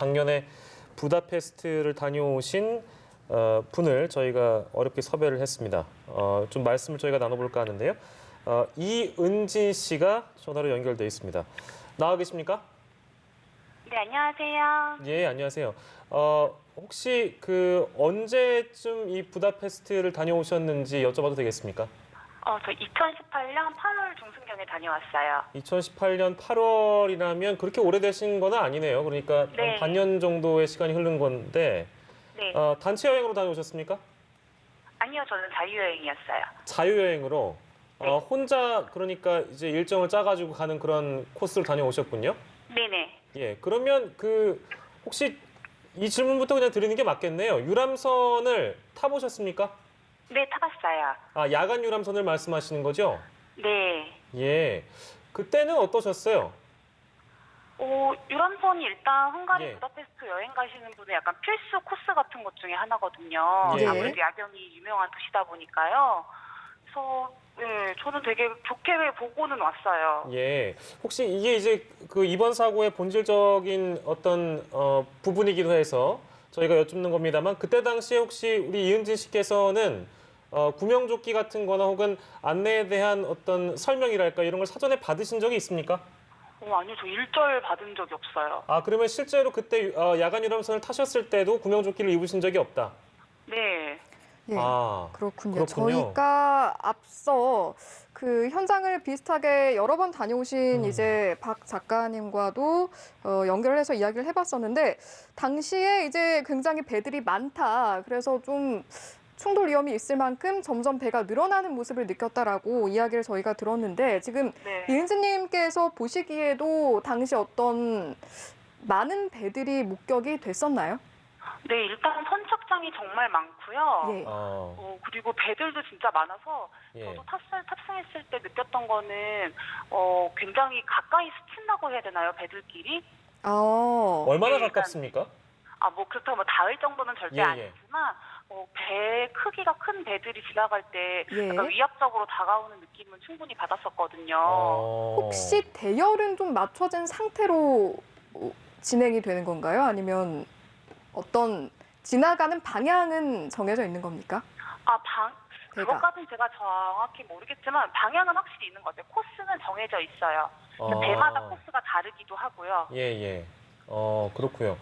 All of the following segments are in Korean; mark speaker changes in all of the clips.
Speaker 1: 작년에 부다페스트를 다녀오신 분을 저희가 어렵게 섭외를 했습니다. 좀 말씀을 저희가 나눠볼까 하는데요. 이은진 씨가 전화로 연결돼 있습니다. 나와 계십니까?
Speaker 2: 네, 안녕하세요.
Speaker 1: 예, 안녕하세요. 혹시 언제쯤 이 부다페스트를 다녀오셨는지 여쭤봐도 되겠습니까?
Speaker 2: 저 2018년 8월 중순경에 다녀왔어요.
Speaker 1: 2018년 8월이라면 그렇게 오래되신 건 아니네요. 그러니까
Speaker 2: 네.
Speaker 1: 한 반년 정도의 시간이 흐른 건데
Speaker 2: 네.
Speaker 1: 단체 여행으로 다녀오셨습니까?
Speaker 2: 아니요, 저는 자유여행이었어요.
Speaker 1: 자유여행으로
Speaker 2: 네.
Speaker 1: 혼자 그러니까 이제 일정을 짜가지고 가는 그런 코스를 다녀오셨군요.
Speaker 2: 네네.
Speaker 1: 예, 그러면 혹시 이 질문부터 그냥 드리는 게 맞겠네요. 유람선을 타보셨습니까?
Speaker 2: 네, 타봤어요.
Speaker 1: 아, 야간 유람선을 말씀하시는 거죠?
Speaker 2: 네.
Speaker 1: 예. 그때는 어떠셨어요?
Speaker 2: 유람선이 일단 헝가리
Speaker 1: 예.
Speaker 2: 부다페스트 여행 가시는 분의 약간 필수 코스 같은 것 중에 하나거든요.
Speaker 1: 예.
Speaker 2: 아무래도 야경이 유명한 도시다 보니까요. 그래서 네, 저는 되게 좋게 보고는 왔어요.
Speaker 1: 예. 혹시 이게 이제 이번 사고의 본질적인 어떤 부분이기도 해서 저희가 여쭙는 겁니다만 그때 당시에 혹시 우리 이은진 씨께서는 구명조끼 같은 거나 혹은 안내에 대한 어떤 설명이랄까 이런 걸 사전에 받으신 적이 있습니까?
Speaker 2: 아니요, 저 일절 받은 적이 없어요.
Speaker 1: 아, 그러면 실제로 그때 야간 유람선을 타셨을 때도 구명조끼를 입으신 적이 없다?
Speaker 2: 네.
Speaker 3: 예,
Speaker 1: 아,
Speaker 3: 그렇군요.
Speaker 1: 그렇군요.
Speaker 3: 저희가 앞서 현장을 비슷하게 여러 번 다녀오신 이제 박 작가님과도 연결을 해서 이야기를 해봤었는데 당시에 이제 굉장히 배들이 많다. 그래서 좀 충돌 위험이 있을 만큼 점점 배가 늘어나는 모습을 느꼈다라고 이야기를 저희가 들었는데 지금
Speaker 2: 네.
Speaker 3: 이은지님께서 보시기에도 당시 어떤 많은 배들이 목격이 됐었나요?
Speaker 2: 네, 일단 선착장이 정말 많고요.
Speaker 3: 예.
Speaker 2: 그리고 배들도 진짜 많아서
Speaker 1: 예.
Speaker 2: 저도 탑승했을 때 느꼈던 거는 굉장히 가까이 스친다고 해야 되나요, 배들끼리?
Speaker 1: 얼마나
Speaker 2: 네,
Speaker 1: 가깝습니까?
Speaker 2: 뭐 그렇다고 뭐 닿을 정도는 절대
Speaker 1: 예, 예.
Speaker 2: 아니지만 배 크기가 큰 배들이 지나갈 때
Speaker 3: 예.
Speaker 2: 약간 위압적으로 다가오는 느낌은 충분히 받았었거든요.
Speaker 3: 혹시 대열은 좀 맞춰진 상태로 진행이 되는 건가요? 아니면 어떤 지나가는 방향은 정해져 있는 겁니까? 배가.
Speaker 2: 그것까지는 제가 정확히 모르겠지만 방향은 확실히 있는 것 같아요. 코스는 정해져 있어요. 배마다 코스가 다르기도 하고요.
Speaker 1: 예, 예. 그렇고요.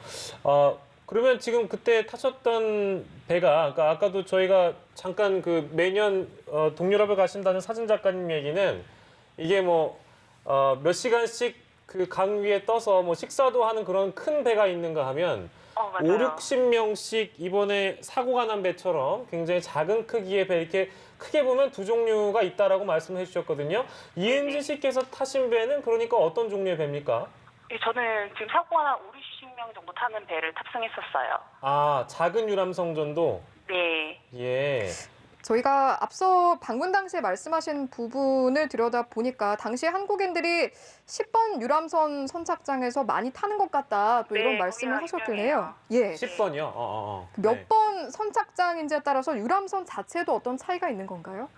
Speaker 1: 그러면 지금 그때 타셨던 배가, 아까도 저희가 잠깐 매년 동유럽에 가신다는 사진 작가님 얘기는 이게 몇 시간씩 강 위에 떠서 식사도 하는 그런 큰 배가 있는가 하면
Speaker 2: 맞아요.
Speaker 1: 5, 60명씩 이번에 사고가 난 배처럼 굉장히 작은 크기의 배 이렇게 크게 보면 두 종류가 있다라고 말씀해 주셨거든요. 이은진 씨께서 타신 배는 그러니까 어떤 종류의 배입니까?
Speaker 2: 예, 저는 지금 사고가 난 5, 60명 정도 타는 배를 탑승했었어요.
Speaker 1: 아, 작은 유람선전도?
Speaker 2: 네.
Speaker 1: 예.
Speaker 3: 저희가 앞서 방문 당시에 말씀하신 부분을 들여다보니까 당시에 한국인들이 10번 유람선 선착장에서 많이 타는 것 같다 또 이런
Speaker 2: 네,
Speaker 3: 말씀을
Speaker 2: 거기가
Speaker 3: 하셨길래요. 예.
Speaker 1: 10번이요?
Speaker 3: 몇 번 선착장인지에 따라서 유람선 자체도 어떤 차이가 있는 건가요?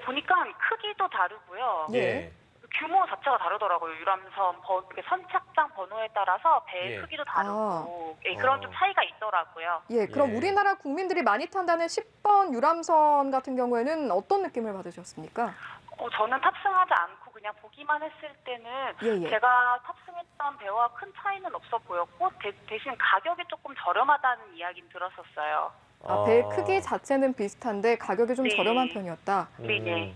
Speaker 2: 보니까 크기도 다르고요.
Speaker 1: 예.
Speaker 2: 규모 자체가 다르더라고요. 유람선 선착장 번호에 따라서 배
Speaker 1: 예.
Speaker 2: 크기도 다르고 그런 좀 차이가 있더라고요.
Speaker 3: 예, 그럼
Speaker 1: 예.
Speaker 3: 우리나라 국민들이 많이 탄다는 10번 유람선 같은 경우에는 어떤 느낌을 받으셨습니까?
Speaker 2: 저는 탑승하지 않고 그냥 보기만 했을 때는
Speaker 3: 예.
Speaker 2: 제가 탑승했던 배와 큰 차이는 없어 보였고 대신 가격이 조금 저렴하다는 이야기는 들었었어요.
Speaker 3: 배 크기 자체는 비슷한데 가격이 좀
Speaker 2: 네.
Speaker 3: 저렴한 편이었다.
Speaker 2: 네네.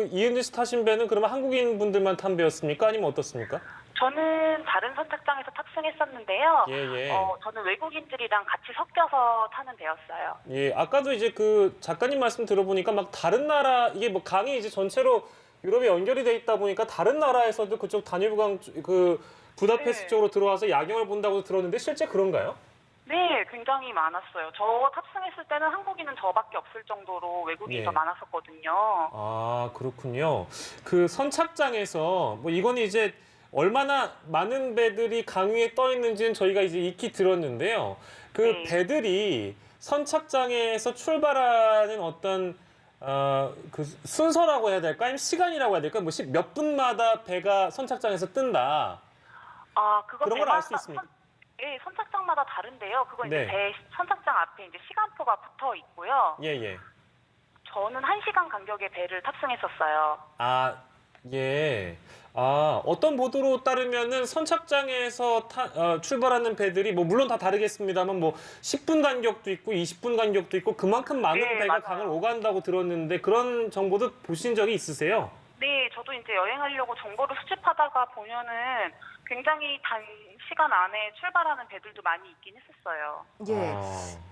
Speaker 1: 이은진 씨 타신 배는 그러면 한국인 분들만 탄 배였습니까? 아니면 어떻습니까?
Speaker 2: 저는 다른 선착장에서 탑승했었는데요.
Speaker 1: 예.
Speaker 2: 저는 외국인들이랑 같이 섞여서 타는 배였어요.
Speaker 1: 예, 아까도 이제 작가님 말씀 들어보니까 막 다른 나라, 이게 강이 이제 전체로 유럽에 연결이 돼 있다 보니까 다른 나라에서도 그쪽 다뉴브강 부다페스트
Speaker 2: 네.
Speaker 1: 쪽으로 들어와서 야경을 본다고 들었는데 실제 그런가요?
Speaker 2: 네, 굉장히 많았어요. 저 탑승했을 때는 한국인은 저밖에 없을 정도로 외국인이 더 많았었거든요.
Speaker 1: 아, 그렇군요. 선착장에서 이건 이제 얼마나 많은 배들이 강 위에 떠 있는지는 저희가 이제 익히 들었는데요.
Speaker 2: 네.
Speaker 1: 배들이 선착장에서 출발하는 어떤 순서라고 해야 될까? 아니면 시간이라고 해야 될까? 몇 분마다 배가 선착장에서 뜬다.
Speaker 2: 그건
Speaker 1: 그런 걸 알 수 있습니까?
Speaker 2: 예, 선착장마다 다른데요. 그건 이제
Speaker 1: 네.
Speaker 2: 배 선착장 앞에 이제 시간표가 붙어 있고요.
Speaker 1: 예, 예.
Speaker 2: 저는 1시간 간격의 배를 탑승했었어요.
Speaker 1: 아, 예. 아, 어떤 보도로 따르면은 선착장에서 출발하는 배들이 뭐 물론 다 다르겠습니다만 뭐 10분 간격도 있고 20분 간격도 있고 그만큼 많은
Speaker 2: 네,
Speaker 1: 배가
Speaker 2: 맞아요.
Speaker 1: 강을 오간다고 들었는데 그런 정보도 보신 적이 있으세요?
Speaker 2: 네, 저도 이제 여행하려고 정보를 수집하다가 보면은 굉장히 단시간 안에 출발하는 배들도 많이 있긴 했었어요.
Speaker 3: 예.
Speaker 1: 아,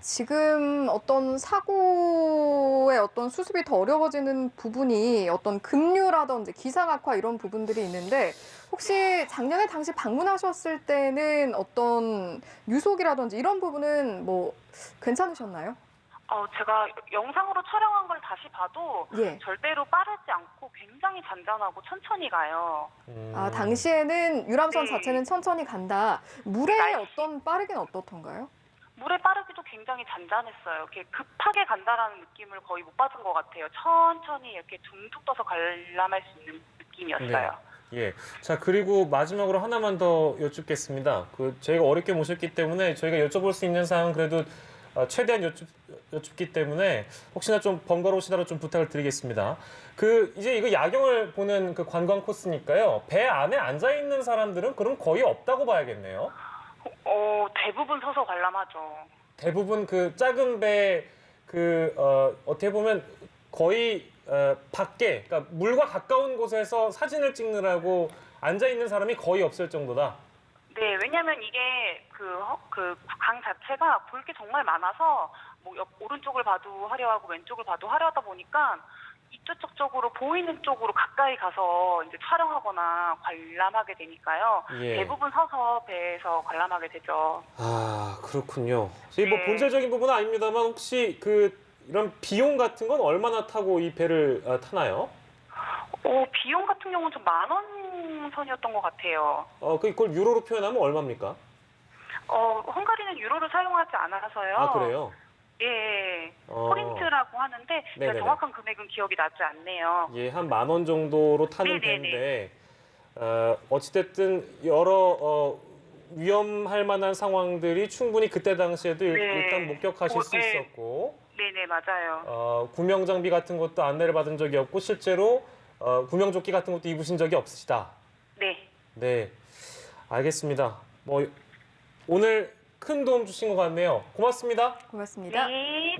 Speaker 3: 지금 어떤 사고의 어떤 수습이 더 어려워지는 부분이 어떤 급류라든지 기상 악화 이런 부분들이 있는데 혹시 작년에 당시 방문하셨을 때는 어떤 유속이라든지 이런 부분은 뭐 괜찮으셨나요?
Speaker 2: 제가 영상으로 촬영한 걸 다시 봐도
Speaker 3: 예.
Speaker 2: 절대로 빠르지 않고 굉장히 잔잔하고 천천히 가요.
Speaker 3: 아, 당시에는 유람선
Speaker 2: 네.
Speaker 3: 자체는 천천히 간다. 물의
Speaker 2: 날씨.
Speaker 3: 어떤 빠르긴 어떻던가요?
Speaker 2: 물에 빠르기도 굉장히 잔잔했어요. 이렇게 급하게 간다라는 느낌을 거의 못 받은 것 같아요. 천천히 이렇게 둥둥 떠서 관람할 수 있는 느낌이었어요.
Speaker 1: 예. 자, 그리고 마지막으로 하나만 더 여쭙겠습니다. 저희가 어렵게 모셨기 때문에 저희가 여쭤볼 수 있는 사항은 그래도 최대한 여쭙기 때문에 혹시나 좀 번거로우시다라 좀 부탁을 드리겠습니다. 이제 이거 야경을 보는 그 관광 코스니까요. 배 안에 앉아 있는 사람들은 그럼 거의 없다고 봐야겠네요.
Speaker 2: 대부분 서서 관람하죠.
Speaker 1: 대부분 그 작은 배 어떻게 보면 거의 밖에 그러니까 물과 가까운 곳에서 사진을 찍느라고 앉아 있는 사람이 거의 없을 정도다.
Speaker 2: 네, 왜냐면 이게 그 강 자체가 볼 게 정말 많아서 뭐 오른쪽을 봐도 화려하고 왼쪽을 봐도 화려하다 보니까 이쪽 쪽으로 보이는 쪽으로 가까이 가서 이제 촬영하거나 관람하게 되니까요.
Speaker 1: 예.
Speaker 2: 대부분 서서 배에서 관람하게 되죠.
Speaker 1: 아, 그렇군요. 이 뭐
Speaker 2: 네.
Speaker 1: 본질적인 부분은 아닙니다만 혹시 이런 비용 같은 건 얼마나 타고 이 배를 타나요?
Speaker 2: 비용 같은 경우는 좀 10,000원 선이었던 것 같아요.
Speaker 1: 그걸 유로로 표현하면 얼마입니까?
Speaker 2: 헝가리는 유로를 사용하지 않아서요.
Speaker 1: 아, 그래요?
Speaker 2: 예,
Speaker 1: 어.
Speaker 2: 포린트라고 하는데 제가
Speaker 1: 네네네.
Speaker 2: 정확한 금액은 기억이 나지 않네요.
Speaker 1: 예, 한 10,000원 정도로 타는
Speaker 2: 네네네.
Speaker 1: 배인데 어찌됐든 여러 위험할 만한 상황들이 충분히 그때 당시에도
Speaker 2: 네.
Speaker 1: 일단 목격하실 수
Speaker 2: 네.
Speaker 1: 있었고
Speaker 2: 네네, 맞아요.
Speaker 1: 구명 장비 같은 것도 안내를 받은 적이 없고 실제로 구명조끼 같은 것도 입으신 적이 없으시다.
Speaker 2: 네.
Speaker 1: 네, 알겠습니다. 오늘 큰 도움 주신 것 같네요. 고맙습니다.
Speaker 3: 고맙습니다.
Speaker 2: 네.